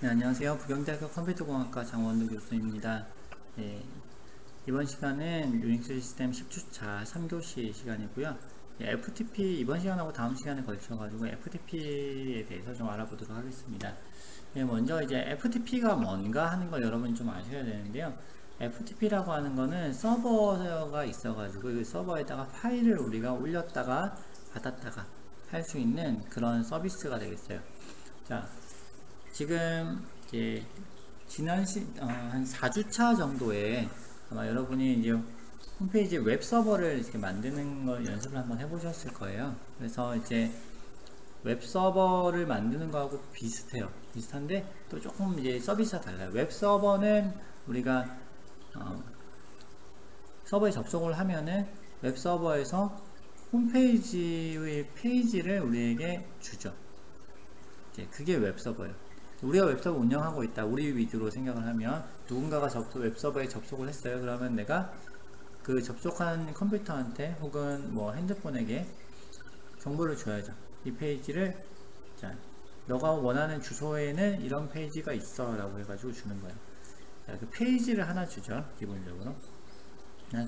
네, 안녕하세요. 부경대학교 컴퓨터공학과 장원도 교수입니다. 네, 이번 시간은 유닉스 시스템 10주차 3교시 시간이고요. FTP 이번 시간하고 다음 시간에 걸쳐가지고 FTP에 대해서 좀 알아보도록 하겠습니다. 네, 먼저 이제 FTP가 뭔가 하는 걸 여러분이 좀 아셔야 되는데요. FTP라고 하는 거는 서버가 있어가지고 그 서버에다가 파일을 우리가 올렸다가 받았다가 할 수 있는 그런 서비스가 되겠어요. 자, 지금 이제 지난 한 4주차 정도에 아마 여러분이 이제 홈페이지 웹 서버를 이렇게 만드는 걸 연습을 한번 해보셨을 거예요. 그래서 이제 웹 서버를 만드는 거하고 비슷해요. 비슷한데 또 조금 이제 서비스가 달라요. 웹 서버는 우리가 서버에 접속을 하면은 웹 서버에서 홈페이지의 페이지를 우리에게 주죠. 이제 그게 웹 서버예요. 우리가 웹서버 운영하고 있다. 우리 위주로 생각을 하면 누군가가 웹서버에 접속을 했어요. 그러면 내가 그 접속한 컴퓨터한테 혹은 뭐 핸드폰에게 정보를 줘야죠. 이 페이지를 자, 너가 원하는 주소에는 이런 페이지가 있어 라고 해가지고 주는 거예요. 자, 그 페이지를 하나 주죠. 기본적으로.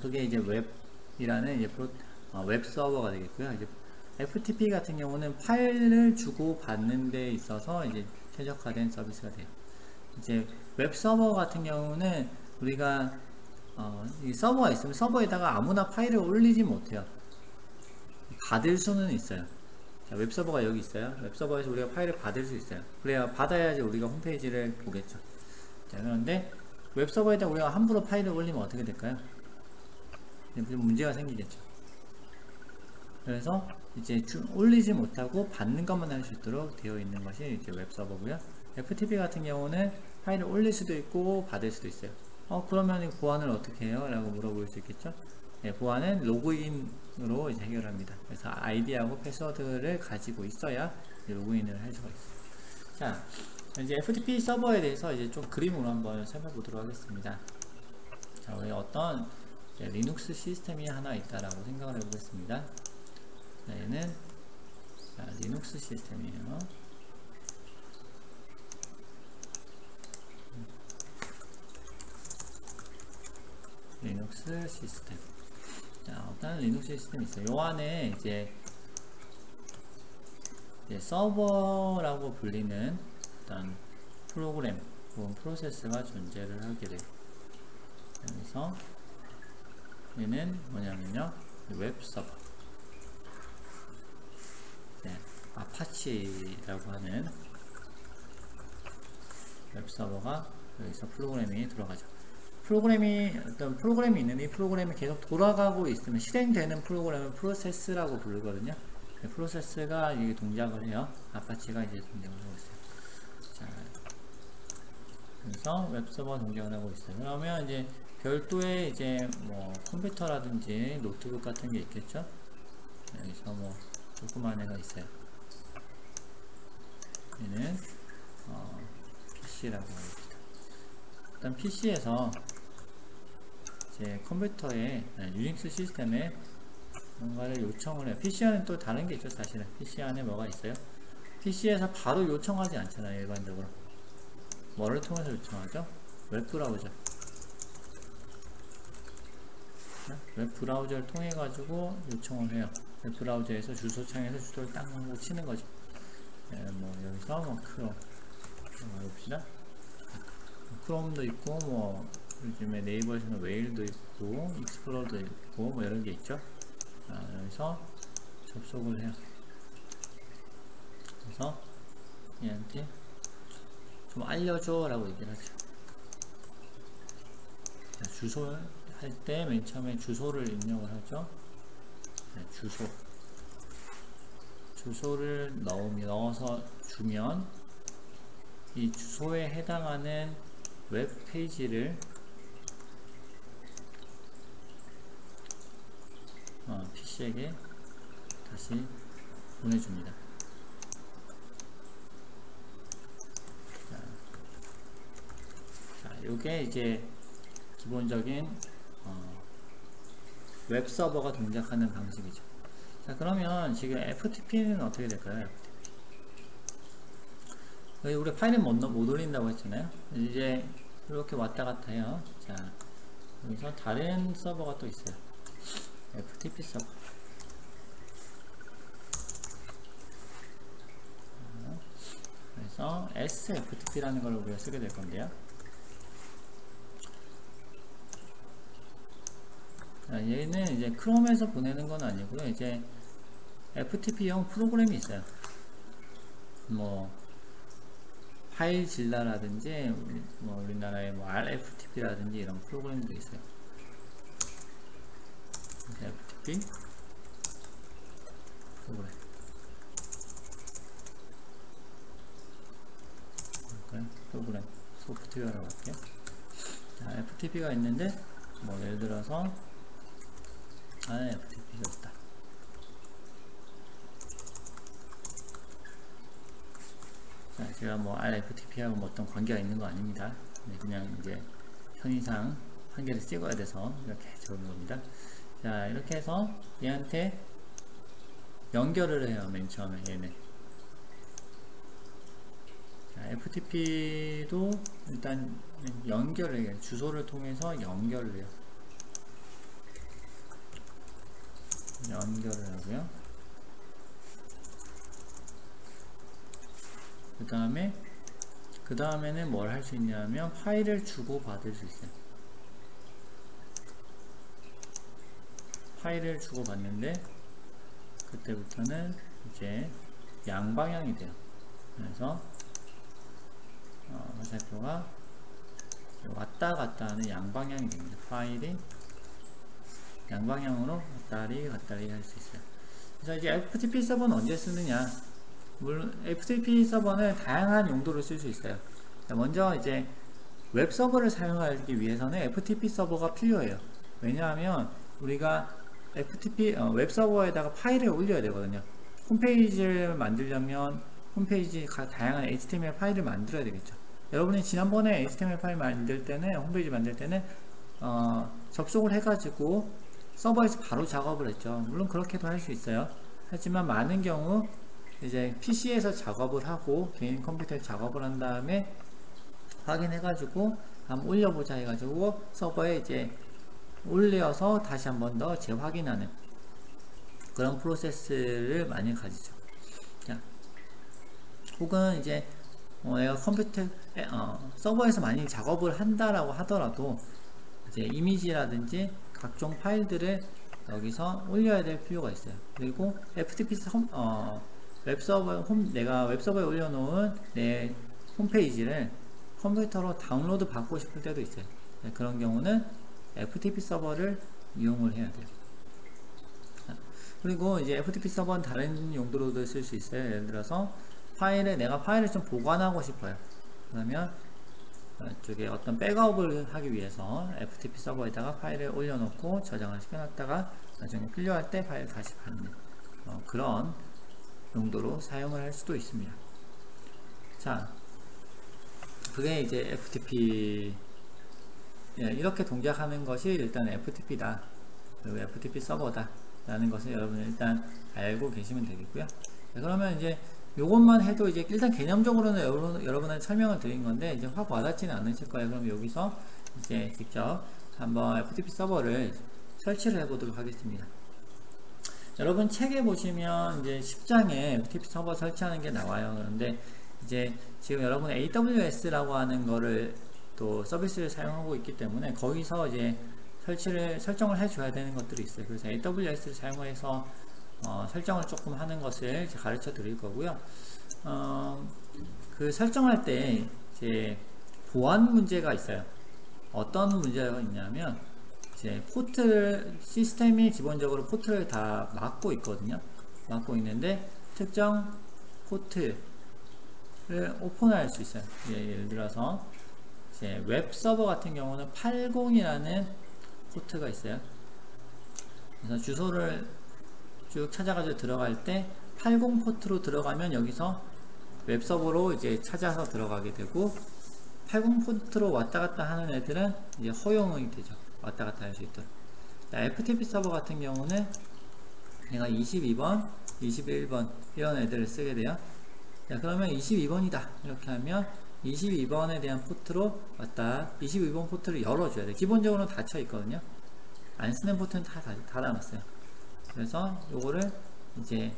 그게 이제 웹이라는 이제 웹 서버가 되겠고요. 이제 FTP 같은 경우는 파일을 주고 받는 데 있어서 이제 최적화된 서비스가 돼요. 이제 웹 서버 같은 경우는 우리가 이 서버가 있으면 서버에다가 아무나 파일을 올리지 못해요. 받을 수는 있어요. 자, 웹 서버가 여기 있어요. 웹 서버에서 우리가 파일을 받을 수 있어요. 그래야 받아야지 우리가 홈페이지를 보겠죠. 자, 그런데 웹 서버에다 우리가 함부로 파일을 올리면 어떻게 될까요? 좀 문제가 생기겠죠. 그래서 이제 올리지 못하고 받는 것만 할 수 있도록 되어 있는 것이 이제 웹 서버고요. FTP 같은 경우는 파일을 올릴 수도 있고 받을 수도 있어요. 그러면 보안을 어떻게 해요? 라고 물어볼 수 있겠죠. 네, 보안은 로그인으로 이제 해결합니다. 그래서 아이디하고 패스워드를 가지고 있어야 로그인을 할 수가 있어요. 자, 이제 FTP 서버에 대해서 이제 좀 그림으로 한번 살펴보도록 하겠습니다. 자, 우리 어떤 리눅스 시스템이 하나 있다라고 생각을 해보겠습니다. 자, 얘는 리눅스 시스템이에요. 리눅스 시스템. 자, 어떤 리눅스 시스템이 있어요. 요 안에 이제 서버라고 불리는 어떤 프로그램 혹은 프로세스가 존재를 하게 돼요. 그래서 얘는 뭐냐면요, 웹 서버. 아파치라고 하는 웹 서버가 여기서 프로그램이 들어가죠. 어떤 프로그램이 있는데 이 프로그램이 계속 돌아가고 있으면 실행되는 프로그램을 프로세스라고 부르거든요. 프로세스가 이게 동작을 해요. 아파치가 이제 동작을 하고 있어요. 자, 그래서 웹서버 동작을 하고 있어요. 그러면 이제 별도의 이제 뭐 컴퓨터라든지 노트북 같은 게 있겠죠. 여기서 뭐 조그만 애가 있어요. 얘는 PC라고 합니다. 일단 PC에서 제 컴퓨터에 유닉스 시스템에 뭔가를 요청을 해요. PC 안에 또 다른 게 있죠. 사실은 PC 안에 뭐가 있어요? PC에서 바로 요청하지 않잖아요. 일반적으로 뭐를 통해서 요청하죠? 웹브라우저. 웹브라우저를 통해 가지고 요청을 해요. 웹브라우저에서 주소창에서 주소를 딱 넣고 치는 거죠. 뭐 여기서 뭐 크롬 해봅시다. 크롬도 있고 뭐 요즘에 네이버에서는 웨일도 있고 익스플로러도 있고 뭐 여러 개 있죠. 여기서 접속을 해요. 그래서 얘한테 좀 알려줘 라고 얘기를 하죠. 주소를 할 때 맨 처음에 주소를 입력을 하죠. 주소를 넣어서 주면 이 주소에 해당하는 웹 페이지를 PC에게 다시 보내줍니다. 자, 요게 이제 기본적인 웹 서버가 동작하는 방식이죠. 자, 그러면 지금 FTP는 어떻게 될까요? 여기 우리 파일은 못 올린다고 했잖아요. 이제 이렇게 왔다 갔다 해요. 자, 여기서 다른 서버가 또 있어요. FTP 서버. 그래서 SFTP라는 걸 우리가 쓰게 될 건데요. 자, 얘는 이제 크롬에서 보내는 건 아니고요. 이제 FTP용 프로그램이 있어요. 뭐 파일질라라든지 뭐 우리나라의 뭐 RFTP라든지 이런 프로그램도 있어요. FTP 프로그램 소프트웨어라고 할게요. 자, FTP가 있는데 뭐 예를 들어서 FTP가 있다. 자, 제가 뭐 RFTP하고 뭐 어떤 관계가 있는 거 아닙니다. 네, 그냥 이제 현이상 한 개를 찍어야 돼서 이렇게 적은 겁니다. 자, 이렇게 해서 얘한테 연결을 해요. 맨 처음에 얘네. 자, FTP도 일단 연결을 해요. 주소를 통해서 연결을 해요. 연결을 하고요. 그 다음에는 뭘 할 수 있냐면 파일을 주고 받을 수 있어요. 파일을 주고 받는데 그때부터는 이제 양방향이 돼요. 그래서 화살표가 왔다 갔다 하는 양방향이 됩니다. 파일이 양방향으로 왔다리 갔다리 할 수 있어요. 그래서 이제 FTP 서버는 언제 쓰느냐? 물론 FTP 서버는 다양한 용도로 쓸 수 있어요. 먼저 이제 웹 서버를 사용하기 위해서는 FTP 서버가 필요해요. 왜냐하면 우리가 FTP 웹 서버에다가 파일을 올려야 되거든요. 홈페이지를 만들려면 홈페이지 다양한 HTML 파일을 만들어야 되겠죠. 여러분이 지난번에 HTML 파일 만들 때는 홈페이지 만들 때는 접속을 해가지고 서버에서 바로 작업을 했죠. 물론 그렇게도 할 수 있어요. 하지만 많은 경우 이제 PC에서 작업을 하고 개인 컴퓨터에 작업을 한 다음에 확인해가지고 한번 올려보자 해가지고 서버에 이제 올려서 다시 한 번 더 재확인하는 그런 프로세스를 많이 가지죠. 자, 혹은 이제 내가 컴퓨터 서버에서 많이 작업을 한다라고 하더라도 이제 이미지라든지 각종 파일들을 여기서 올려야 될 필요가 있어요. 그리고 FTP 내가 웹서버에 올려놓은 내 홈페이지를 컴퓨터로 다운로드 받고 싶을 때도 있어요. 네, 그런 경우는 FTP 서버를 이용을 해야 돼요. 그리고 이제 FTP 서버는 다른 용도로도 쓸 수 있어요. 예를 들어서 내가 파일을 좀 보관하고 싶어요. 그러면 이쪽에 어떤 백업을 하기 위해서 FTP 서버에다가 파일을 올려놓고 저장을 시켜놨다가 나중에 필요할 때 파일 다시 받는 그런 용도로 사용을 할 수도 있습니다. 자, 그게 이제 FTP 이렇게 동작하는 것이 일단 FTP다. 그리고 FTP 서버다 라는 것을 여러분은 일단 알고 계시면 되겠고요. 그러면 이제 요것만 해도 이제 일단 개념적으로는 여러분한테 설명을 드린 건데 이제 확 와닿지는 않으실 거예요. 그럼 여기서 이제 직접 한번 FTP 서버를 설치를 해 보도록 하겠습니다. 여러분 책에 보시면 이제 10장에 FTP 서버 설치하는 게 나와요. 그런데 이제 지금 여러분 AWS라고 하는 거를 또 서비스를 사용하고 있기 때문에 거기서 이제 설정을 해줘야 되는 것들이 있어요. 그래서 AWS를 사용해서 설정을 조금 하는 것을 가르쳐 드릴 거고요. 그 설정할 때 이제 보안 문제가 있어요. 어떤 문제가 있냐면 이제 시스템이 기본적으로 포트를 다 막고 있거든요. 막고 있는데 특정 포트를 오픈할 수 있어요. 예를 들어서 이제 웹 서버 같은 경우는 80이라는 포트가 있어요. 그래서 주소를 쭉 찾아가지고 들어갈 때 80 포트로 들어가면 여기서 웹서버로 이제 찾아서 들어가게 되고 80 포트로 왔다 갔다 하는 애들은 이제 허용이 되죠. 왔다 갔다 할 수 있도록. FTP 서버 같은 경우는 내가 22번, 21번 이런 애들을 쓰게 돼요. 자, 그러면 22번이다 이렇게 하면 22번에 대한 포트로 왔다. 22번 포트를 열어줘야 돼. 기본적으로 닫혀 있거든요. 안 쓰는 포트는 다 닫아놨어요. 그래서 요거를 이제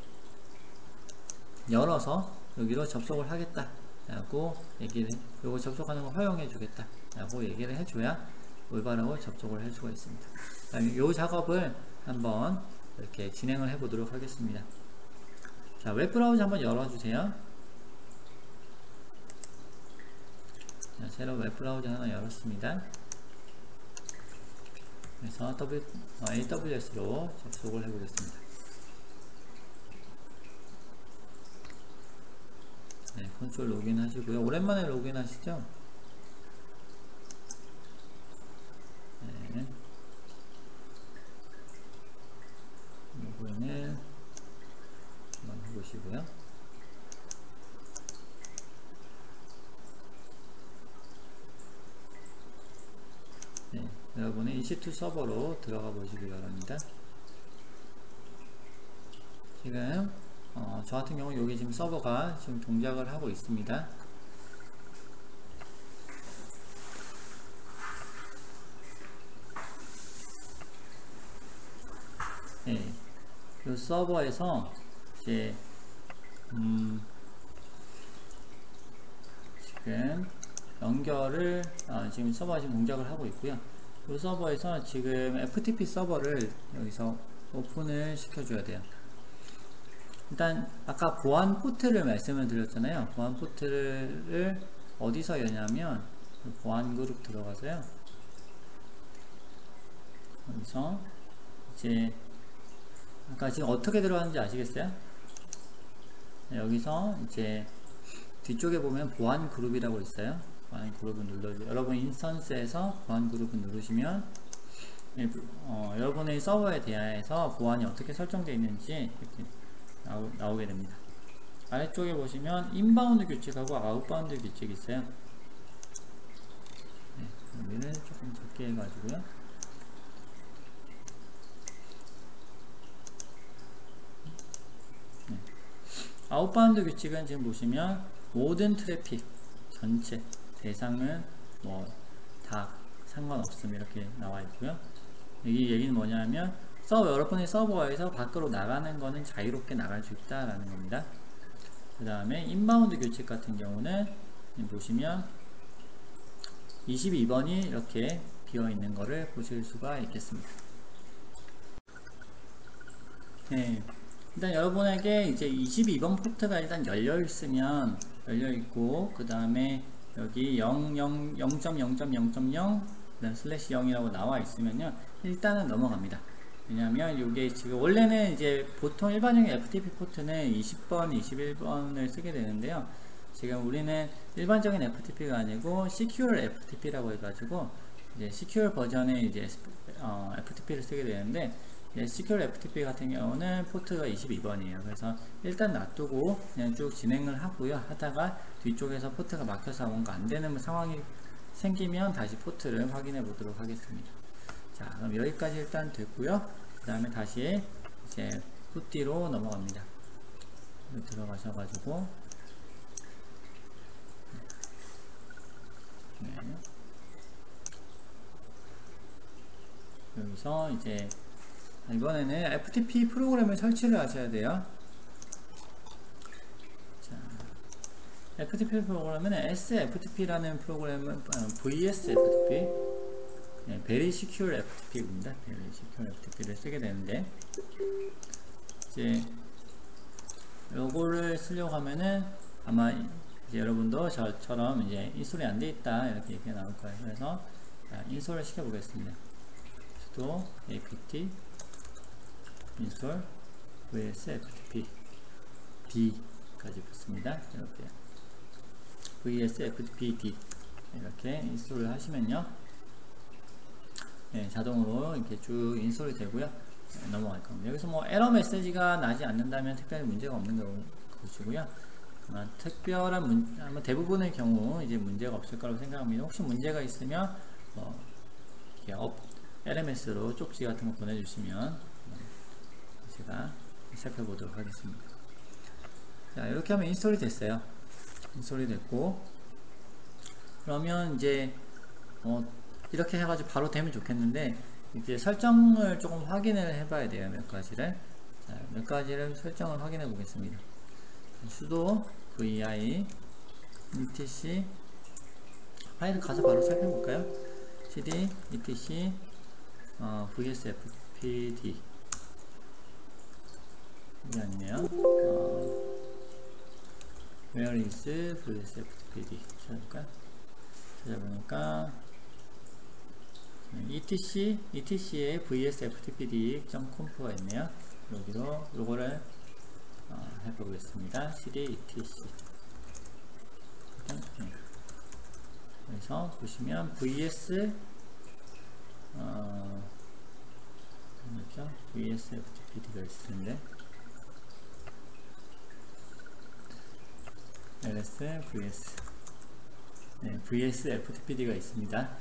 열어서 여기로 접속을 하겠다 라고 얘기를, 요거 접속하는 거 허용해 주겠다 라고 얘기를 해줘야 올바르고 접속을 할 수가 있습니다. 요 작업을 한번 이렇게 진행을 해 보도록 하겠습니다. 자, 웹브라우저 한번 열어주세요. 자, 새로 웹브라우저 하나 열었습니다. 그래서 AWS로 접속을 해 보겠습니다. 네, 콘솔 로그인 하시고요. 오랜만에 로그인 하시죠? 네. 로그인을 한번 해보시고요. 네, 여러분의 EC2 서버로 들어가 보시기 바랍니다. 지금 저 같은 경우 여기 지금 서버가 지금 동작을 하고 있습니다. 네, 이 서버에서 이제 지금 연결을 지금 서버가 지금 동작을 하고 있고요. 이 서버에서 지금 FTP 서버를 여기서 오픈을 시켜줘야 돼요. 일단 아까 보안 포트를 말씀을 드렸잖아요. 보안 포트를 어디서 여냐면 보안 그룹 들어가서요. 여기서 이제 아까 지금 어떻게 들어가는지 아시겠어요? 여기서 이제 뒤쪽에 보면 보안 그룹이라고 있어요. 보안 그룹을 눌러주세요. 여러분 인스턴스에서 보안 그룹을 누르시면 여러분의 서버에 대해서 보안이 어떻게 설정되어 있는지 이렇게 나오게 됩니다. 아래쪽에 보시면 인바운드 규칙하고 아웃바운드 규칙이 있어요. 네, 여기를 조금 적게 해가지고요. 네. 아웃바운드 규칙은 지금 보시면 모든 트래픽 전체 대상은 뭐 다 상관없음 이렇게 나와 있고요. 이 얘기는 뭐냐면 여러분의 서버에서 밖으로 나가는 거는 자유롭게 나갈 수 있다라는 겁니다. 그 다음에 인바운드 규칙 같은 경우는 보시면 22번이 이렇게 비어 있는 거를 보실 수가 있겠습니다. 네, 일단 여러분에게 이제 22번 포트가 일단 열려 있으면 열려 있고, 그 다음에 여기 0.0.0.0 슬래시 0이라고 나와 있으면요, 일단은 넘어갑니다. 왜냐하면 이게 지금 원래는 이제 보통 일반적인 FTP 포트는 20번, 21번을 쓰게 되는데요. 지금 우리는 일반적인 FTP가 아니고 Secure FTP라고 해가지고 이제 Secure 버전의 이제 FTP를 쓰게 되는데, Secure FTP 같은 경우는 포트가 22번이에요. 그래서 일단 놔두고 그냥 쭉 진행을 하고요. 하다가 뒤쪽에서 포트가 막혀서 뭔가 안 되는 상황이 생기면 다시 포트를 확인해 보도록 하겠습니다. 자, 그럼 여기까지 일단 됐고요. 그 다음에 다시 이제 푸티로 넘어갑니다. 여기 들어가셔가지고 네. 여기서 이제 이번에는 FTP 프로그램을 설치를 하셔야 돼요. 자, FTP 프로그램은 SFTP라는 프로그램은 VSFTP, 네, Very Secure FTP입니다. Very Secure FTP를 쓰게 되는데, 이제 요거를 쓰려고 하면은 아마 이제 여러분도 저처럼 이제 인스톨이 안 돼 있다 이렇게 얘기가 나올 거예요. 그래서 인스톨을 시켜 보겠습니다. sudo apt install vsftp d까지 붙습니다. 이렇게 vsftp d 이렇게 인스톨을 하시면요, 네, 자동으로 이렇게 쭉 인스톨이 되고요. 네, 넘어갈 겁니다. 여기서 뭐 에러 메시지가 나지 않는다면 특별히 문제가 없는 것이고요. 특별한 대부분의 경우 이제 문제가 없을 거라고 생각합니다. 혹시 문제가 있으면 LMS로 쪽지 같은 거 보내주시면 제가 살펴보도록 하겠습니다. 자, 이렇게 하면 인스톨이 됐어요. 인스톨이 됐고, 그러면 이제 이렇게 해가지고 바로 되면 좋겠는데, 이제 설정을 조금 확인을 해봐야 돼요. 몇 가지를. 자, 몇 가지를 설정을 확인해 보겠습니다. sudo vi etc 파일 가서 바로 살펴볼까요? cd etc vsfpd 이게 아니네요. where is vsfpd 찾아볼까요? 찾아보니까 etc에 vsftpd.conf가 있네요. 여기로 요거를 해보겠습니다. cd etc 그래서 보시면 vs vsftpd가 있을 텐데 ls vs vsftpd가 있습니다.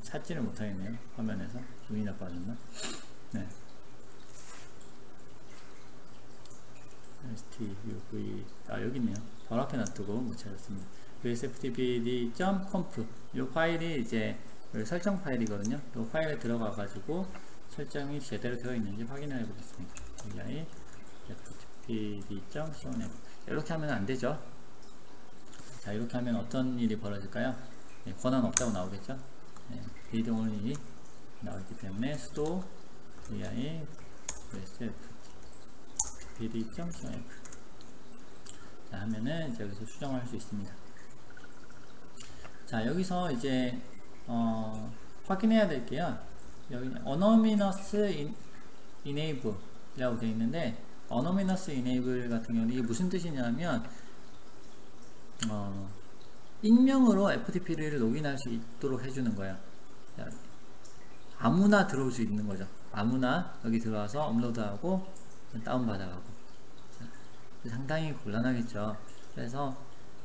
찾지를 못하겠네요. 화면에서 눈이 나빠졌나? 네. stuv 여기 있네요. 바로 앞에 놔두고 못 찾았습니다. vsftpd.conf 이 파일이 이제 설정 파일이거든요. 이 파일에 들어가 가지고 설정이 제대로 되어 있는지 확인을 해 보겠습니다. vi ftpd.conf 이렇게 하면 안 되죠. 자, 이렇게 하면 어떤 일이 벌어질까요? 권한 없다고 나오겠죠. read only 나오기 때문에 sudo vi vsftpd.conf 자, 하면은 이제 여기서 수정을 할 수 있습니다. 자, 여기서 이제 확인해야 될게요. 여기 anonymous enable 이라고 되어 있는데 anonymous enable 같은 경우는 이게 무슨 뜻이냐면 익명으로 FTP를 로그인할 수 있도록 해주는 거예요. 자, 아무나 들어올 수 있는 거죠. 아무나 여기 들어와서 업로드하고 다운받아가고 상당히 곤란하겠죠. 그래서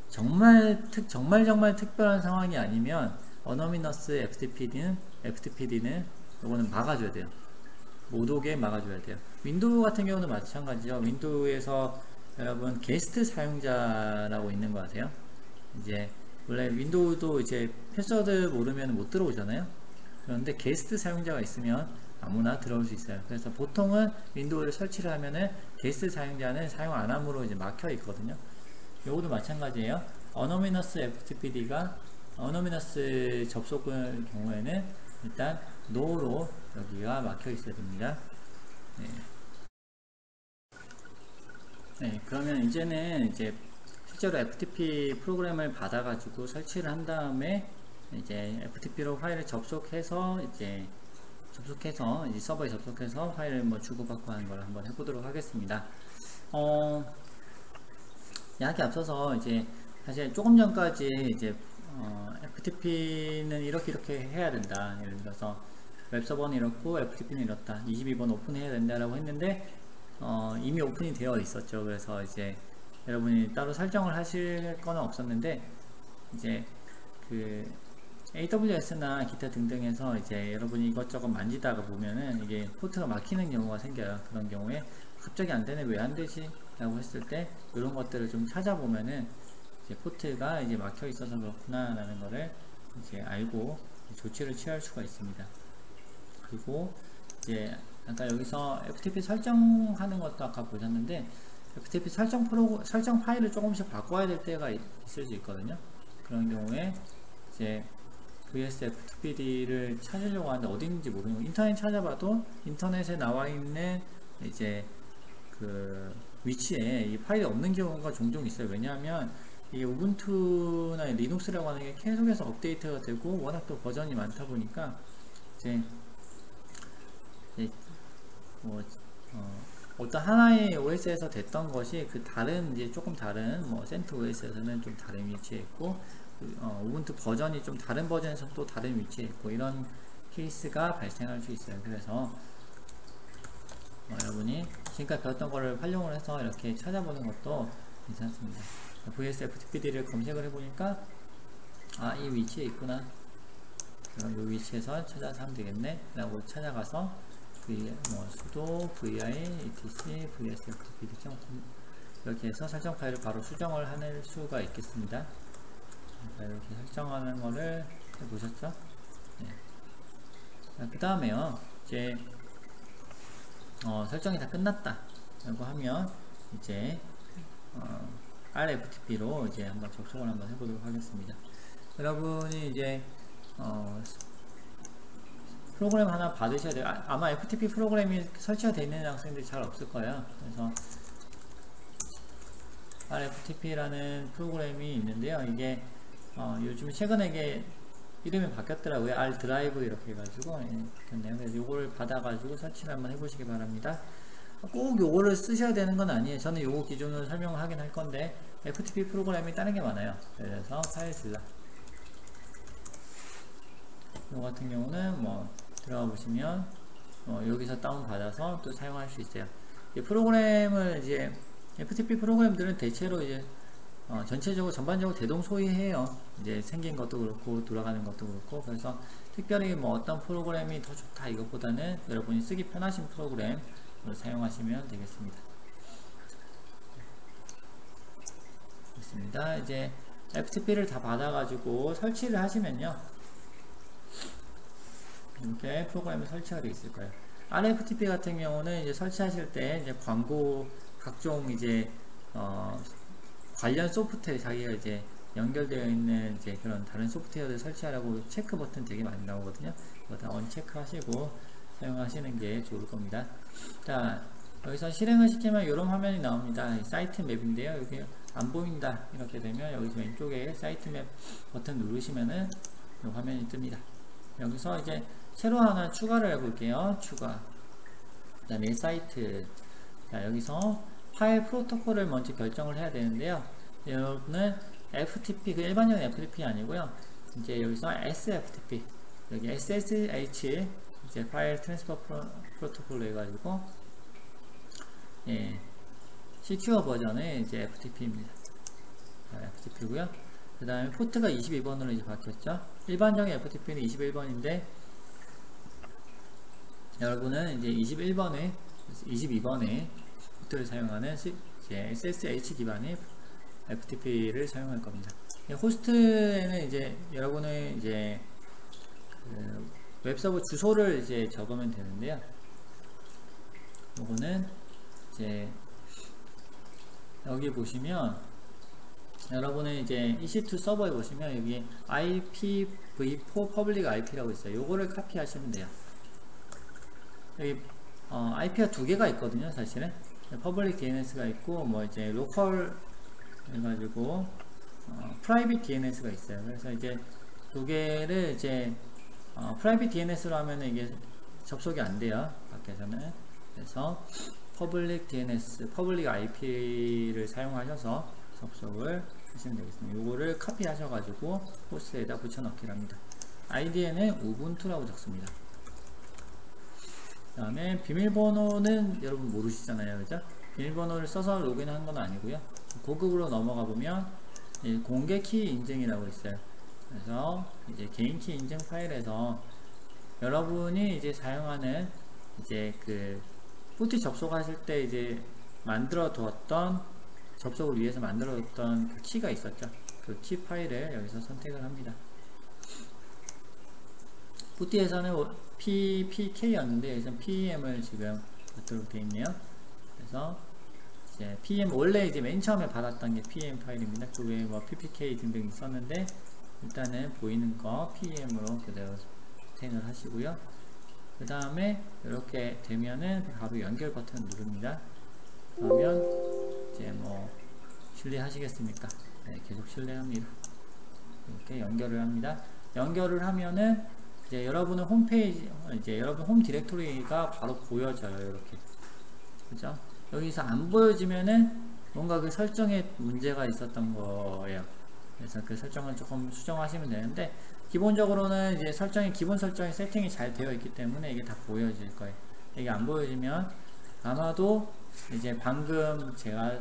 정말 특별한 상황이 아니면 anonymous FTPD는 이거는 막아줘야 돼요. 못 오게 막아줘야 돼요. 윈도우 같은 경우는 마찬가지죠. 윈도우에서 여러분 게스트 사용자라고 있는 거 아세요? 이제 원래 윈도우도 이제 패스워드 모르면 못 들어오잖아요. 그런데 게스트 사용자가 있으면 아무나 들어올 수 있어요. 그래서 보통은 윈도우를 설치를 하면은 게스트 사용자는 사용 안 함으로 이제 막혀 있거든요. 요것도 마찬가지예요. anonymous FTPD가 anonymous 접속의 경우에는 일단 no로 여기가 막혀 있어야 됩니다. 네, 그러면 이제는 이제 실제로 FTP 프로그램을 받아가지고 설치를 한 다음에 이제 FTP로 파일을 접속해서 이제 서버에 접속해서 파일을 뭐 주고받고 하는 걸 한번 해보도록 하겠습니다. 약에 앞서서 이제 사실 조금 전까지 이제 FTP는 이렇게 해야 된다. 예를 들어서 웹서버는 이렇고 FTP는 이렇다. 22번 오픈해야 된다라고 했는데 이미 오픈이 되어 있었죠. 그래서 이제 여러분이 따로 설정을 하실 거는 없었는데 이제 그 AWS나 기타 등등에서 이제 여러분이 이것저것 만지다가 보면은 이게 포트가 막히는 경우가 생겨요. 그런 경우에 갑자기 안 되네, 왜 안 되지? 라고 했을 때 이런 것들을 좀 찾아보면은 이제 포트가 이제 막혀 있어서 그렇구나 라는 거를 이제 알고 조치를 취할 수가 있습니다. 그리고 이제 아까 여기서 FTP 설정하는 것도 아까 보셨는데 FTP 설정 파일을 조금씩 바꿔야 될 때가 있을 수 있거든요. 그런 경우에 이제 vsftpd를 찾으려고 하는데 어디 있는지 모르는 인터넷 찾아봐도 인터넷에 나와 있는 이제 그 위치에 이 파일이 없는 경우가 종종 있어요. 왜냐하면 이게 우분투나 리눅스라고 하는 게 계속해서 업데이트가 되고 워낙 또 버전이 많다 보니까 이제 뭐 어떤 하나의 OS에서 됐던 것이 그 다른 이제 조금 다른 뭐 CentOS에서는 좀 다른 위치에 있고 우분투 버전이 좀 다른 버전에서 또 다른 위치에 있고 이런 케이스가 발생할 수 있어요. 그래서 여러분이 지금까지 배웠던 거를 활용을 해서 이렇게 찾아보는 것도 괜찮습니다. vsftpd를 검색을 해보니까 이 위치에 있구나. 그럼 이 위치에서 찾아서 하면 되겠네 라고 찾아가서 sudo vi etc vsftpd 이렇게 해서 설정 파일을 바로 수정을 할 수가 있겠습니다. 이렇게 설정하는 거를 보셨죠? 네. 그 다음에요, 이제 설정이 다 끝났다 라고 하면 이제 RFTP로 이제 한번 접속을 한번 해보도록 하겠습니다. 여러분이 이제 프로그램 하나 받으셔야 돼요. 아마 FTP 프로그램이 설치가 되어 있는 학생들이 잘 없을 거예요. 그래서 RFTP라는 프로그램이 있는데요. 이게 요즘 최근에 이게 이름이 바뀌었더라고요. R 드라이브 이렇게 해가지고 바뀌었네요. 그래서 요거를 받아가지고 설치를 한번 해보시기 바랍니다. 꼭 요거를 쓰셔야 되는 건 아니에요. 저는 요거 기준으로 설명을 하긴 할 건데 FTP 프로그램이 다른 게 많아요. 그래서 파일슬라 요 같은 경우는 뭐 들어가 보시면 여기서 다운 받아서 또 사용할 수 있어요. 이 프로그램을 이제 FTP 프로그램들은 대체로 이제 전체적으로 전반적으로 대동소이해요. 이제 생긴 것도 그렇고 돌아가는 것도 그렇고. 그래서 특별히 뭐 어떤 프로그램이 더 좋다 이것보다는 여러분이 쓰기 편하신 프로그램을 사용하시면 되겠습니다. 됐습니다. 이제 FTP를 다 받아가지고 설치를 하시면요, 이렇게 프로그램을 설치가 되어 있을 거예요. RFTP 같은 경우는 이제 설치하실 때 이제 광고 각종 이제 관련 소프트웨어 자기가 이제 연결되어 있는 이제 그런 다른 소프트웨어를 설치하라고 체크 버튼 되게 많이 나오거든요. 이거 다 언체크 하시고 사용하시는 게 좋을 겁니다. 자, 여기서 실행을 시키면 이런 화면이 나옵니다. 사이트 맵인데요. 여기 안 보인다 이렇게 되면 여기서 왼쪽에 사이트 맵 버튼 누르시면은 이 화면이 뜹니다. 여기서 이제 새로 하나 추가를 해볼게요. 추가. 그 다음에 사이트. 자, 여기서 파일 프로토콜을 먼저 결정을 해야 되는데요. 여러분은 FTP, 그 일반적인 FTP 아니고요. 이제 여기서 SFTP, 여기 SSH, 이제 파일 트랜스퍼 프로토콜로 해가지고, 예, 시큐어 버전의 이제 FTP입니다. FTP고요. 그 다음에 포트가 22번으로 이제 바뀌었죠. 일반적인 FTP는 21번인데, 여러분은 이제 22번에 포트를 사용하는 이제 SSH 기반의 FTP를 사용할 겁니다. 호스트에는 이제 여러분의 이제 그 웹서버 주소를 이제 적으면 되는데요. 요거는 이제 여기 보시면 여러분의 이제 EC2 서버에 보시면 여기 IPv4 public IP라고 있어요. 요거를 카피하시면 돼요. 여기 IP가 두 개가 있거든요, 사실은. 퍼블릭 DNS가 있고, 뭐 이제 로컬 해가지고 프라이빗 DNS가 있어요. 그래서 이제 두 개를 이제 프라이빗 DNS로 하면 이게 접속이 안 돼요, 밖에서는. 그래서 퍼블릭 DNS, 퍼블릭 IP를 사용하셔서 접속을 하시면 되겠습니다. 요거를 카피하셔가지고 호스트에다 붙여넣기를 합니다. ID에는 우분투라고 적습니다. 그 다음에 비밀번호는 여러분 모르시잖아요, 그죠? 비밀번호를 써서 로그인한 건 아니고요. 고급으로 넘어가 보면 공개 키 인증이라고 있어요. 그래서 이제 개인 키 인증 파일에서 여러분이 이제 사용하는 이제 그 포트 접속하실 때 이제 만들어 두었던, 접속을 위해서 만들어 뒀던 그 키가 있었죠. 그 키 파일을 여기서 선택을 합니다. 포트에서는 PPK였는데 여기서 PEM을 지금 받도록 되어 있네요. 그래서 이제 PM 원래 이제 맨 처음에 받았던 게 PM 파일입니다. 그 외에 뭐 PPK 등등 있었는데 일단은 보이는 거 PM으로 그대로 선택을 하시고요. 그 다음에 이렇게 되면은 바로 연결 버튼 누릅니다. 그러면 이제 뭐 신뢰하시겠습니까? 네, 계속 신뢰합니다. 이렇게 연결을 합니다. 연결을 하면은 이제 여러분의 홈페이지, 이제 여러분 홈 디렉토리가 바로 보여져요. 이렇게. 그죠? 여기서 안 보여지면은 뭔가 그 설정에 문제가 있었던 거예요. 그래서 그 설정을 조금 수정하시면 되는데, 기본적으로는 이제 기본 설정이 세팅이 잘 되어 있기 때문에 이게 다 보여질 거예요. 이게 안 보여지면 아마도 이제 방금 제가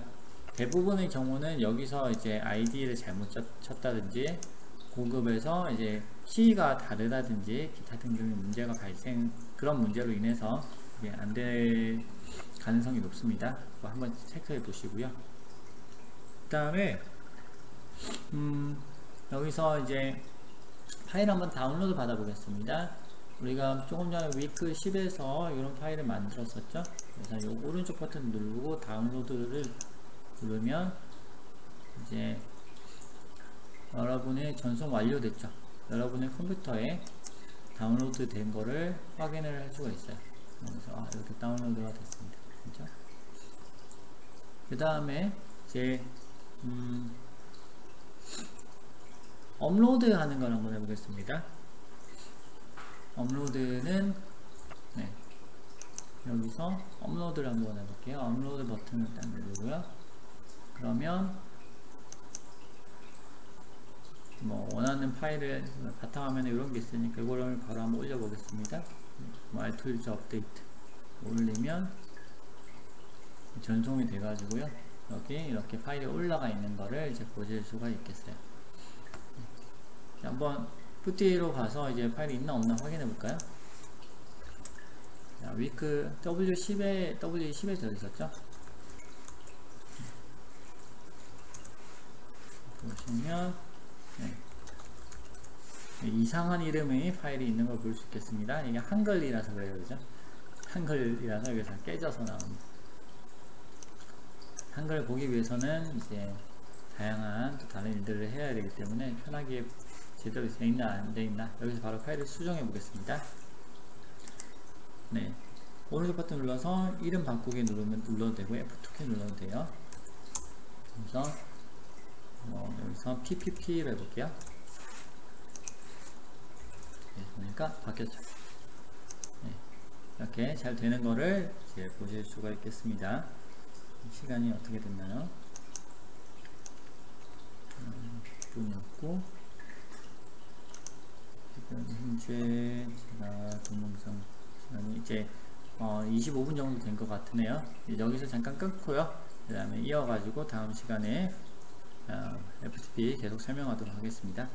대부분의 경우는 여기서 이제 ID를 잘못 쳤다든지 고급에서 이제 키가 다르다든지 기타 등등의 문제가 그런 문제로 인해서 이게 안 될 가능성이 높습니다. 그거 한번 체크해 보시고요. 그 다음에 여기서 이제 파일 한번 다운로드 받아 보겠습니다. 우리가 조금 전에 위크 10에서 이런 파일을 만들었었죠. 그래서 이 오른쪽 버튼 누르고 다운로드를 누르면 이제 여러분의 전송 완료됐죠. 여러분의 컴퓨터에 다운로드 된 거를 확인을 할 수가 있어요. 그래서 이렇게 다운로드가 됐습니다. 그렇죠? 그 다음에 이제 업로드 하는 걸 한번 해보겠습니다. 업로드는 여기서 업로드를 한번 해볼게요. 업로드 버튼을 딱 누르고요. 그러면 뭐 원하는 파일을 바탕화면에 이런 게 있으니까 이거를 바로 한번 올려보겠습니다. 알툴즈 업데이트 올리면 전송이 돼가지고요. 여기 이렇게 파일이 올라가 있는 거를 이제 보실 수가 있겠어요. 한번 푸티로 가서 이제 파일이 있나 없나 확인해 볼까요? 위크 W10에 들어있었죠? 보시면 이상한 이름의 파일이 있는 걸 볼 수 있겠습니다. 이게 한글이라서 그래요, 그죠? 한글이라서 여기서 깨져서 나옵니다. 한글을 보기 위해서는 이제 다양한 또 다른 일들을 해야 되기 때문에 편하게 제대로 되어 있나 안 되어 있나 여기서 바로 파일을 수정해 보겠습니다. 네, 오른쪽 버튼 눌러서 이름 바꾸기 눌러도 되고 F2키 눌러도 돼요. 그래서 여기서 PPP를 해볼게요. 네, 보니까 바뀌었죠. 네, 이렇게 잘 되는 거를 이제 보실 수가 있겠습니다. 시간이 어떻게 됐나요? 분이었고 지금 현재 제가 동영상 시간이 이제 25분 정도 된 것 같으네요. 여기서 잠깐 끊고요. 그 다음에 이어가지고 다음 시간에 FTP 계속 설명하도록 하겠습니다.